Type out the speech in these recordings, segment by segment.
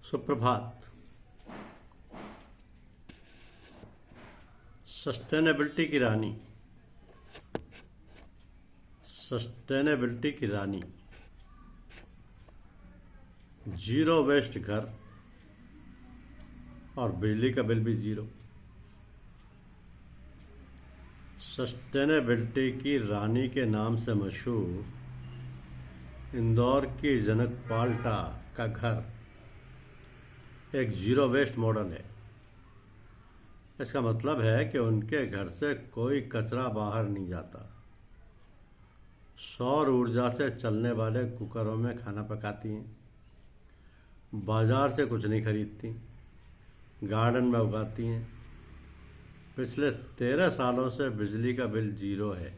सुप्रभात। सस्टेनेबिलिटी की रानी, zero waste घर और बिजली का बिल भी जीरो। सस्टेनेबिलिटी की रानी के नाम से मशहूर इंदौर की जनक पाल्टा का घर एक जीरो वेस्ट मॉडल है। इसका मतलब है कि उनके घर से कोई कचरा बाहर नहीं जाता। सौर ऊर्जा से चलने वाले कुकरों में खाना पकाती हैं, बाजार से कुछ नहीं खरीदती, गार्डन में उगाती हैं। पिछले 13 सालों से बिजली का बिल जीरो है।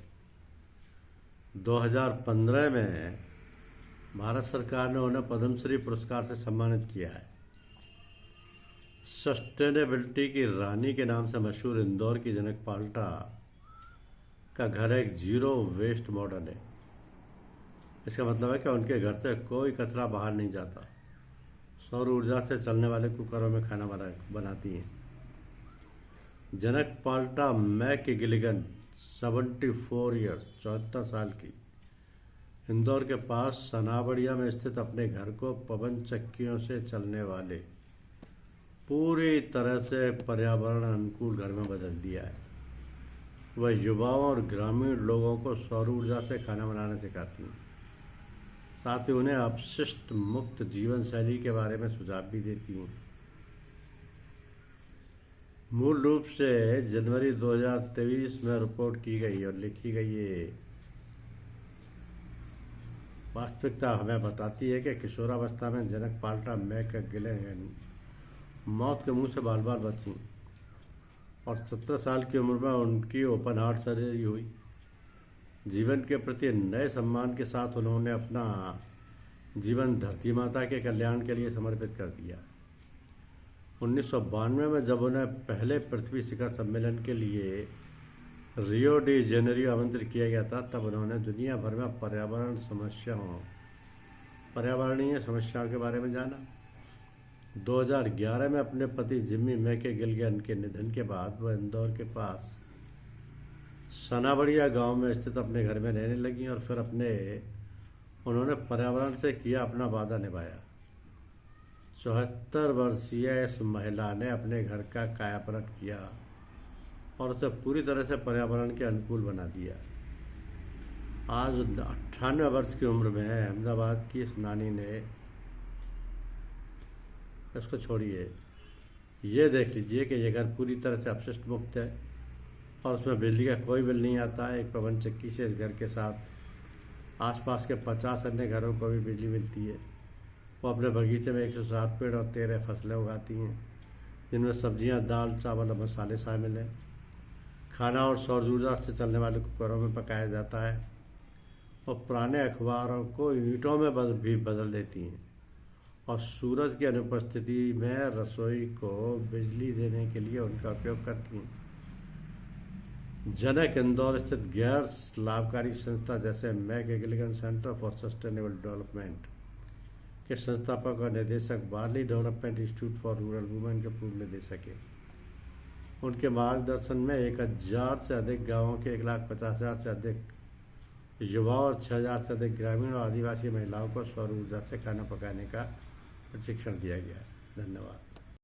2015 में भारत सरकार ने उन्हें पद्मश्री पुरस्कार से सम्मानित किया है। सस्टेनेबिलिटी की रानी के नाम से मशहूर इंदौर की जनक पाल्टा का घर एक जीरो वेस्ट मॉडल है। इसका मतलब है कि उनके घर से कोई कचरा बाहर नहीं जाता। सौर ऊर्जा से चलने वाले कुकरों में खाना बनाती हैं। जनक पाल्टा मैकगिलिगन 74 ईयर्स 74 साल की इंदौर के पास सनाबड़िया में स्थित अपने घर को पवन चक्कियों से चलने वाले पूरी तरह से पर्यावरण अनुकूल घर में बदल दिया है। वह युवाओं और ग्रामीण लोगों को सौर ऊर्जा से खाना बनाना सिखाती हैं। साथ ही उन्हें अपशिष्ट मुक्त जीवन शैली के बारे में सुझाव भी देती हैं। मूल रूप से जनवरी 2023 में रिपोर्ट की गई और लिखी गई ये वास्तविकता हमें बताती है कि किशोरावस्था में जनक पाल्टा मैकगिलिगन मौत के मुंह से बाल बाल बची और 17 साल की उम्र में उनकी ओपन हार्ट सर्जरी हुई। जीवन के प्रति नए सम्मान के साथ उन्होंने अपना जीवन धरती माता के कल्याण के लिए समर्पित कर दिया। 1992 में जब उन्हें पहले पृथ्वी शिखर सम्मेलन के लिए रियो डी जेनेरियो आमंत्रित किया गया था, तब उन्होंने दुनिया भर में पर्यावरणीय समस्याओं के बारे में जाना। 2011 में अपने पति जिम्मी मैकगिलिगन के निधन के बाद वह इंदौर के पास सनाबड़िया गांव में स्थित अपने घर में रहने लगी और फिर उन्होंने पर्यावरण से किया अपना वादा निभाया। 74 वर्षीय इस महिला ने अपने घर का कायापलट किया और उसे पूरी तरह से पर्यावरण के अनुकूल बना दिया। आज 98 वर्ष की उम्र में अहमदाबाद की इस नानी ने, इसको छोड़िए, ये देख लीजिए कि ये घर पूरी तरह से अपशिष्ट मुक्त है और उसमें बिजली का कोई बिल नहीं आता है। एक पवन चक्की से इस घर के साथ आसपास के 50 अन्य घरों को भी बिजली मिलती है। वो अपने बगीचे में 160 पेड़ और 13 फसलें उगाती हैं, जिनमें सब्जियां, दाल, चावल और मसाले शामिल हैं। खाना और सौर ऊर्जा से चलने वाले कुकरों में पकाया जाता है और पुराने अखबारों को ईंटों में भी बदल देती हैं और सूरज की अनुपस्थिति में रसोई को बिजली देने के लिए उनका उपयोग करती हैं। जनक इंदौर स्थित गैर लाभकारी संस्था जैसे मैकगिलिगन सेंटर फॉर सस्टेनेबल डेवलपमेंट के संस्थापक और निदेशक barley development institute for rural women के पूर्व निदेशक हैं। उनके मार्गदर्शन में 1000 से अधिक गाँवों के 1,50,000 से अधिक युवाओं और 6000 से अधिक ग्रामीण और आदिवासी महिलाओं को सौर ऊर्जा से खाना पकाने का प्रशिक्षण दिया गया है। धन्यवाद।